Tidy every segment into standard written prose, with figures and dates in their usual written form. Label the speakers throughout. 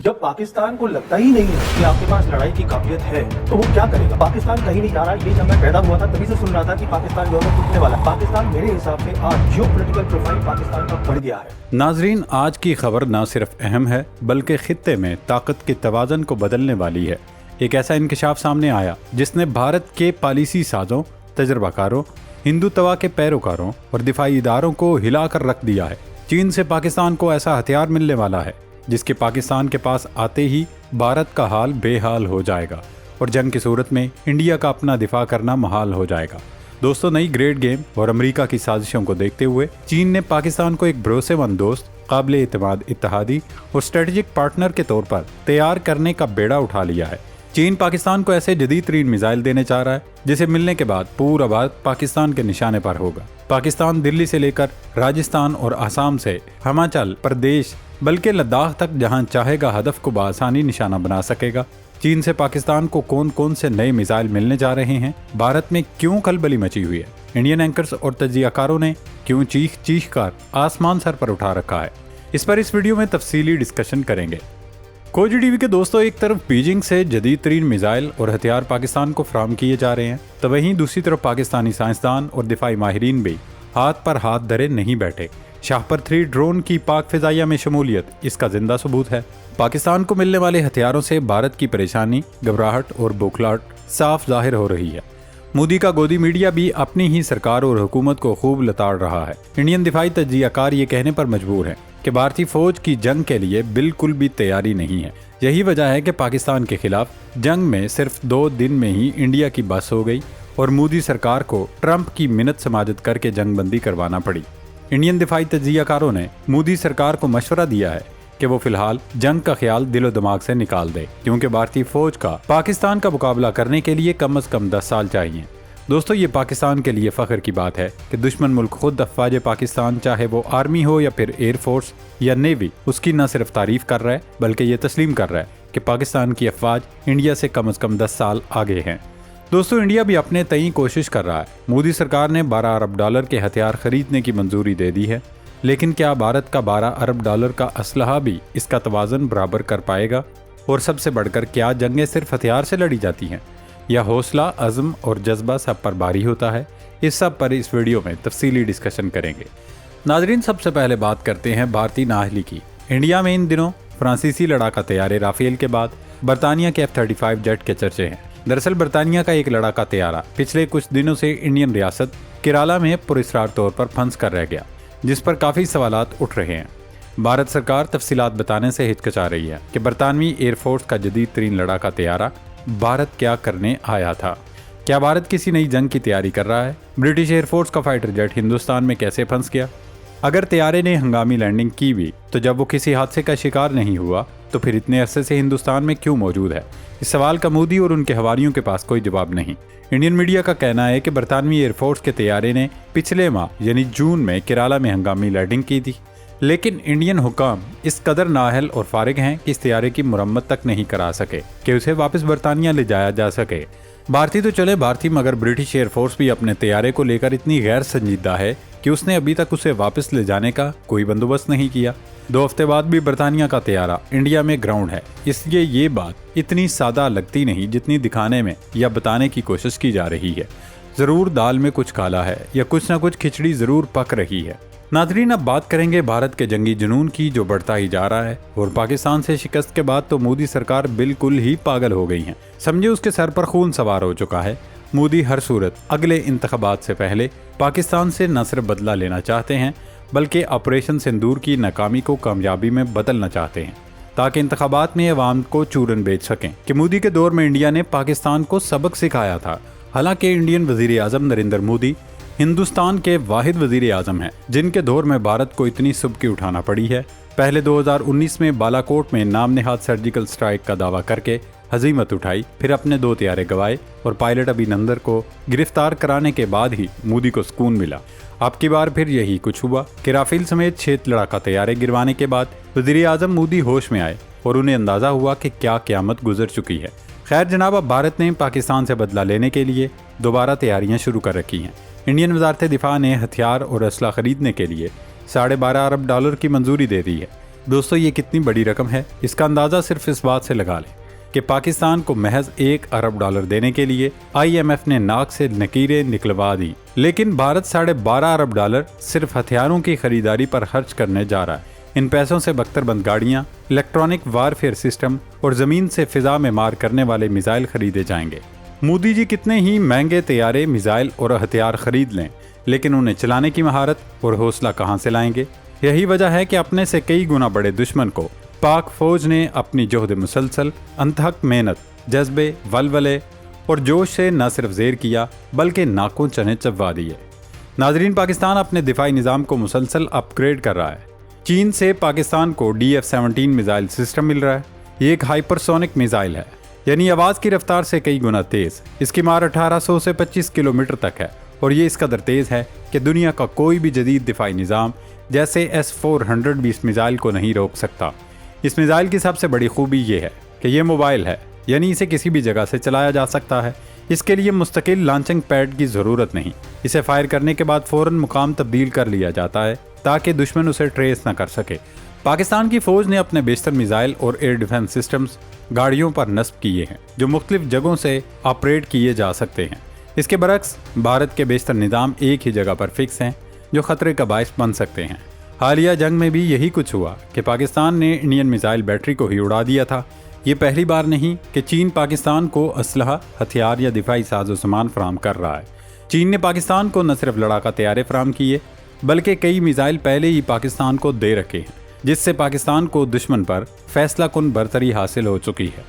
Speaker 1: जब पाकिस्तान को लगता ही नहीं है कि आपके पास लड़ाई की काबिलियत है तो वो क्या करेगा? पाकिस्तान कहीं नहीं जा रहा। ये जब मैं पैदा हुआ था तभी से सुन रहा था कि पाकिस्तान जो है टूटने वाला है। पाकिस्तान मेरे हिसाब से आज जियोपॉलिटिकल प्रोफाइल पाकिस्तान का बढ़ गया है।
Speaker 2: नाजरीन, आज की खबर न सिर्फ अहम है बल्कि खित्ते में ताकत के तवाज़न को बदलने वाली है। एक ऐसा इंकशाफ सामने आया जिसने भारत के पॉलिसी साजों, तजर्बाकारों, हिंदुत्व के पैरोकारों और दिफाई इदारों को हिलाकर रख दिया है। चीन से पाकिस्तान को ऐसा हथियार मिलने वाला है जिसके पाकिस्तान के पास आते ही भारत का हाल बेहाल हो जाएगा और जंग की सूरत में इंडिया का अपना दिफा करना महाल हो जाएगा। दोस्तों, नई ग्रेट गेम और अमेरिका की साजिशों को देखते हुए चीन ने पाकिस्तान को एक भरोसेमंद दोस्त, काबिल एतमाद इत्तेहादी और स्ट्रेटेजिक पार्टनर के तौर पर तैयार करने का बेड़ा उठा लिया है। चीन पाकिस्तान को ऐसे जदीद तरीन मिसाइल देने चाह रहा है जिसे मिलने के बाद पूरा भारत पाकिस्तान के निशाने पर होगा। पाकिस्तान दिल्ली से लेकर राजस्थान और आसाम से हिमाचल प्रदेश बल्कि लद्दाख तक जहां चाहेगा हदफ को बआसानी निशाना बना सकेगा। चीन से पाकिस्तान को कौन कौन से नए मिसाइल मिलने जा रहे हैं, भारत में क्यों खलबली मची हुई है, इंडियन एंकर्स और तजियाकारों ने क्यों चीख कर आसमान सर पर उठा रखा है, इस पर इस वीडियो में तफसीली डिस्कशन करेंगे। खोजी टीवी के दोस्तों, एक तरफ बीजिंग से जदीद तरीन मिसाइल और हथियार पाकिस्तान को फराहम किए जा रहे हैं तो वहीं दूसरी तरफ पाकिस्तानी साइंसदान और दिफाई माहिरीन भी हाथ पर हाथ धरे नहीं बैठे। शाहपर 3 ड्रोन की पाक फिजाइया में शमूलियत इसका जिंदा सबूत है। पाकिस्तान को मिलने वाले हथियारों से भारत की परेशानी, घबराहट और बौखलाहट साफ जाहिर हो रही है। मोदी का गोदी मीडिया भी अपनी ही सरकार और हुकूमत को खूब लताड़ रहा है। इंडियन दिफाई तजियाकार ये कहने पर मजबूर हैं कि भारतीय फौज की जंग के लिए बिल्कुल भी तैयारी नहीं है। यही वजह है कि पाकिस्तान के खिलाफ जंग में सिर्फ 2 दिन में ही इंडिया की बस हो गई और मोदी सरकार को ट्रंप की मिन्नत समाजत करके जंगबंदी करवाना पड़ी। इंडियन दिफाई तजियाकारों ने मोदी सरकार को मशवरा दिया है कि वो फिलहाल जंग का ख्याल दिलो दिमाग से निकाल दे, क्योंकि भारतीय फौज का पाकिस्तान का मुकाबला करने के लिए कम से कम 10 साल चाहिए। दोस्तों, ये पाकिस्तान के लिए फख्र की बात है कि दुश्मन मुल्क खुद अफवाज पाकिस्तान, चाहे वो आर्मी हो या फिर एयरफोर्स या नेवी, उसकी न सिर्फ तारीफ कर रहा है बल्कि ये तस्लीम कर रहा है कि पाकिस्तान की अफवाज इंडिया से कम 10 साल आगे हैं। दोस्तों, इंडिया भी अपने तय कोशिश कर रहा है। मोदी सरकार ने $12 अरब के हथियार खरीदने की मंजूरी दे दी है, लेकिन क्या भारत का $12 अरब का असलहा भी इसका तवाज़न बराबर कर पाएगा? और सबसे बढ़कर, क्या जंगें सिर्फ हथियार से लड़ी जाती हैं या हौसला, अज़्म और जज्बा सब पर भारी होता है? इस सब पर इस वीडियो में तफसीली डिस्कशन करेंगे। नाजरीन, सबसे पहले बात करते हैं भारतीय नाअहली की। इंडिया में इन दिनों फ्रांसीसी लड़ाका तैयारे राफेल के बाद बरतानिया के F-35 जेट के चर्चे हैं। दरअसल बरतानिया का एक लड़ाका तैयारा पिछले कुछ दिनों से इंडियन रियासत केरला में पुरस्कार तौर पर फंस कर रह गया, जिस पर काफ़ी सवालात उठ रहे हैं। भारत सरकार तफसीलात बताने से हिचकिचा रही है कि बरतानवी एयरफोर्स का जदीद तरीन लड़ाका तैयारा भारत क्या करने आया था। क्या भारत किसी नई जंग की तैयारी कर रहा है? ब्रिटिश एयरफोर्स का फाइटर जेट हिंदुस्तान में कैसे फंस गया? अगर तैयारे ने हंगामी लैंडिंग की भी तो जब वो किसी हादसे का शिकार नहीं हुआ तो फिर इतने अरसे से हिंदुस्तान में क्यों मौजूद है? इस सवाल का मोदी और उनके हवारियों के पास कोई जवाब नहीं। इंडियन मीडिया का कहना है कि बरतानवी एयरफोर्स के तैयारे ने पिछले माह यानी जून में केरला में हंगामी लैंडिंग की थी, लेकिन इंडियन हुकाम इस कदर नाअहल और फारिग हैं कि इस तैयारे की मुरम्मत तक नहीं करा सके कि उसे वापस बरतानिया ले जाया जा सके। भारतीय तो चले भारतीय, मगर ब्रिटिश एयरफोर्स भी अपने तैयारे को लेकर इतनी गैर संजीदा है कि उसने अभी तक उसे वापस ले जाने का कोई बंदोबस्त नहीं किया। 2 हफ्ते बाद भी बरतानिया का तैयारा इंडिया में ग्राउंड है, इसलिए ये बात इतनी सादा लगती नहीं जितनी दिखाने में या बताने की कोशिश की जा रही है। जरूर दाल में कुछ काला है या कुछ न कुछ खिचड़ी जरूर पक रही है। नाज़रीन, अब बात करेंगे भारत के जंगी जुनून की जो बढ़ता ही जा रहा है। और पाकिस्तान से शिकस्त के बाद तो मोदी सरकार बिल्कुल ही पागल हो गई है। समझे उसके सर पर खून सवार हो चुका है। मोदी हर सूरत अगले इंतखाबात से पहले पाकिस्तान से न सिर्फ बदला लेना चाहते हैं बल्कि ऑपरेशन सिंदूर की नाकामी को कामयाबी में बदलना चाहते हैं, ताकि इंतखाबात में अवाम को चूरन बेच सकें कि मोदी के दौर में इंडिया ने पाकिस्तान को सबक सिखाया था। हालांकि इंडियन वजीर आज़म नरेंद्र मोदी हिंदुस्तान के वाहिद वजीर आज़म हैं जिनके दौर में भारत को इतनी सुबकी उठाना पड़ी है। पहले 2019 में बालाकोट में नाम नेहाद सर्जिकल स्ट्राइक का दावा करके हजीमत उठाई, फिर अपने 2 तैयारे गंवाए और पायलट अभिनंदन को गिरफ्तार कराने के बाद ही मोदी को सुकून मिला। अब की बार फिर यही कुछ हुआ कि राफेल समेत 6 लड़ाका तैयारे गिरवाने के बाद वजीर आज़म मोदी होश में आए और उन्हें अंदाज़ा हुआ कि क्या क़यामत गुजर चुकी है। खैर जनाब, अब भारत ने पाकिस्तान से बदला लेने के लिए दोबारा तैयारियां शुरू कर रखी हैं। इंडियन वजारत दिफा ने हथियार और असला खरीदने के लिए $12.5 अरब की मंजूरी दे दी है। दोस्तों ये कितनी बड़ी रकम है, इसका अंदाज़ा सिर्फ इस बात से लगा लें कि पाकिस्तान को महज $1 अरब देने के लिए IMF ने नाक से लकीरें निकलवा दी, लेकिन भारत $12.5 अरब सिर्फ हथियारों की खरीदारी पर खर्च करने जा रहा है। इन पैसों से बख्तरबंद गाड़ियाँ, इलेक्ट्रॉनिक वारफेयर सिस्टम और ज़मीन से फिजा में मार करने वाले मिसाइल खरीदे जाएंगे। मोदी जी कितने ही महंगे तैयारे, मिसाइल और हथियार खरीद लें, लेकिन उन्हें चलाने की महारत और हौसला कहाँ से लाएंगे? यही वजह है कि अपने से कई गुना बड़े दुश्मन को पाक फौज ने अपनी जोहद मुसलसल, अनथक मेहनत, जज्बे, वलवले और जोश से न सिर्फ ज़ेर किया बल्कि नाकों चने चबवा दिए। नाजरीन, पाकिस्तान अपने दिफाई निज़ाम को मुसलसल अपग्रेड कर रहा है। चीन से पाकिस्तान को DF-17 मिसाइल सिस्टम मिल रहा है। ये एक हाइपरसोनिक मिसाइल है, यानी आवाज़ की रफ्तार से कई गुना तेज़। इसकी मार 1800 से 25 किलोमीटर तक है और ये इस कदर तेज़ है कि दुनिया का कोई भी जदीद दिफाई निज़ाम जैसे S-400 भी इस मिसाइल को नहीं रोक सकता। इस मिसाइल की सबसे बड़ी खूबी ये है कि ये मोबाइल है, यानी इसे किसी भी जगह से चलाया जा सकता है। इसके लिए मुस्तकिल लॉन्चिंग पैड की ज़रूरत नहीं। इसे फायर करने के बाद फ़ौरन मुकाम तब्दील कर लिया जाता है ताकि दुश्मन उसे ट्रेस न कर सके। पाकिस्तान की फ़ौज ने अपने बेशतर मिसाइल और एयर डिफेंस सिस्टम्स गाड़ियों पर नस्ब किए हैं जो मुख्तलिफ जगहों से ऑपरेट किए जा सकते हैं। इसके बरक्स भारत के बेशतर निज़ाम एक ही जगह पर फिक्स हैं जो ख़तरे का बायस बन सकते हैं। हालिया जंग में भी यही कुछ हुआ कि पाकिस्तान ने इंडियन मिसाइल बैटरी को ही उड़ा दिया था। ये पहली बार नहीं कि चीन पाकिस्तान को असलहा, हथियार या दिफाई साजो सामान फराहम कर रहा है। चीन ने पाकिस्तान को न सिर्फ लड़ाका तैयारे फराहम किए बल्कि कई मिसाइल पहले ही पाकिस्तान को दे रखे हैं, जिससे पाकिस्तान को दुश्मन पर फैसला कुन बरतरी हासिल हो चुकी है।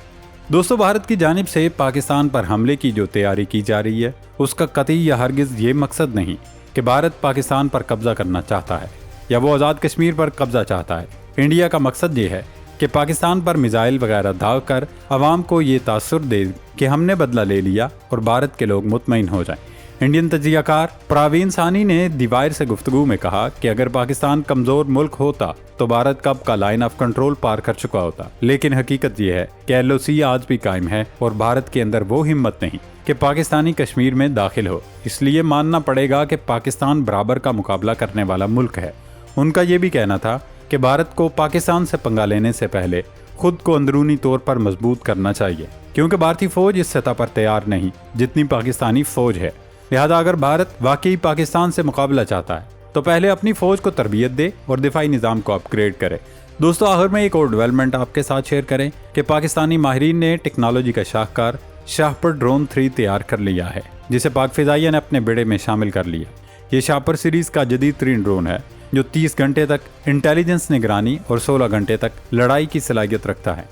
Speaker 2: दोस्तों, भारत की जानिब से पाकिस्तान पर हमले की जो तैयारी की जा रही है उसका कतई या हरगिज़ ये मकसद नहीं कि भारत पाकिस्तान पर कब्जा करना चाहता है या वो आज़ाद कश्मीर पर कब्जा चाहता है। इंडिया का मकसद ये है कि पाकिस्तान पर मिसाइल वगैरह दाग कर अवाम को ये तासुर दे कि हमने बदला ले लिया और भारत के लोग मुतमईन हो जाएं। इंडियन तजियाकार प्रवीण सानी ने दी वायर से गुफ्तगू में कहा कि अगर पाकिस्तान कमज़ोर मुल्क होता तो भारत कब का लाइन ऑफ कंट्रोल पार कर चुका होता, लेकिन हकीकत यह है कि LOC आज भी कायम है और भारत के अंदर वो हिम्मत नहीं कि पाकिस्तानी कश्मीर में दाखिल हो। इसलिए मानना पड़ेगा कि पाकिस्तान बराबर का मुकाबला करने वाला मुल्क है। उनका ये भी कहना था कि भारत को पाकिस्तान से पंगा लेने से पहले खुद को अंदरूनी तौर पर मजबूत करना चाहिए, क्योंकि भारतीय फौज इस सतह पर तैयार नहीं जितनी पाकिस्तानी फौज है। लिहाजा अगर भारत वाकई पाकिस्तान से मुकाबला चाहता है तो पहले अपनी फौज को तरबियत दे और दिफाई निज़ाम को अपग्रेड करे। दोस्तों, आखिर में एक और डेवलपमेंट आपके साथ शेयर करें कि पाकिस्तानी माहिरीन ने टेक्नोलॉजी का शाहकार शाहपर ड्रोन 3 तैयार कर लिया है, जिसे पाक फ़िज़ाइया ने अपने बेड़े में शामिल कर लिया। ये शाहपर सीरीज़ का जदीद तरीन ड्रोन है जो 30 घंटे तक इंटेलिजेंस निगरानी और 16 घंटे तक लड़ाई की सलाहियत रखता है।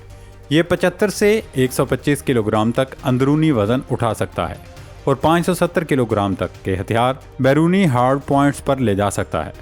Speaker 2: ये 75 से 125 किलोग्राम तक अंदरूनी वज़न उठा सकता है और 570 किलोग्राम तक के हथियार बैरूनी हार्ड पॉइंट्स पर ले जा सकता है।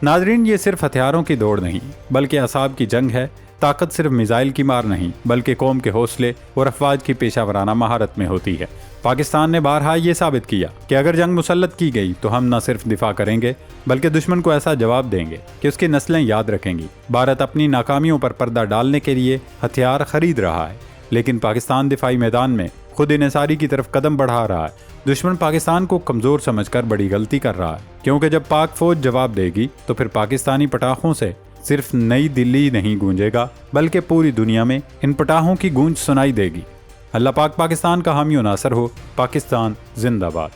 Speaker 2: नाजरीन, ये सिर्फ हथियारों की दौड़ नहीं बल्कि असाब की जंग है। ताकत सिर्फ मिसाइल की मार नहीं बल्कि कौम के हौसले और अफवाज की पेशावराना महारत में होती है। पाकिस्तान ने बारहा ये साबित किया कि अगर जंग मुसल्लत की गई तो हम न सिर्फ दिफा करेंगे बल्कि दुश्मन को ऐसा जवाब देंगे कि उसकी नस्लें याद रखेंगी। भारत अपनी नाकामियों पर पर्दा डालने के लिए हथियार खरीद रहा है, लेकिन पाकिस्तान दिफाई मैदान में खुद इन्हिसारी की तरफ कदम बढ़ा रहा है। दुश्मन पाकिस्तान को कमज़ोर समझकर बड़ी गलती कर रहा है, क्योंकि जब पाक फौज जवाब देगी तो फिर पाकिस्तानी पटाखों से सिर्फ नई दिल्ली नहीं गूंजेगा बल्कि पूरी दुनिया में इन पटाखों की गूंज सुनाई देगी। अल्लाह पाक पाकिस्तान का हामी और नासर हो। पाकिस्तान जिंदाबाद।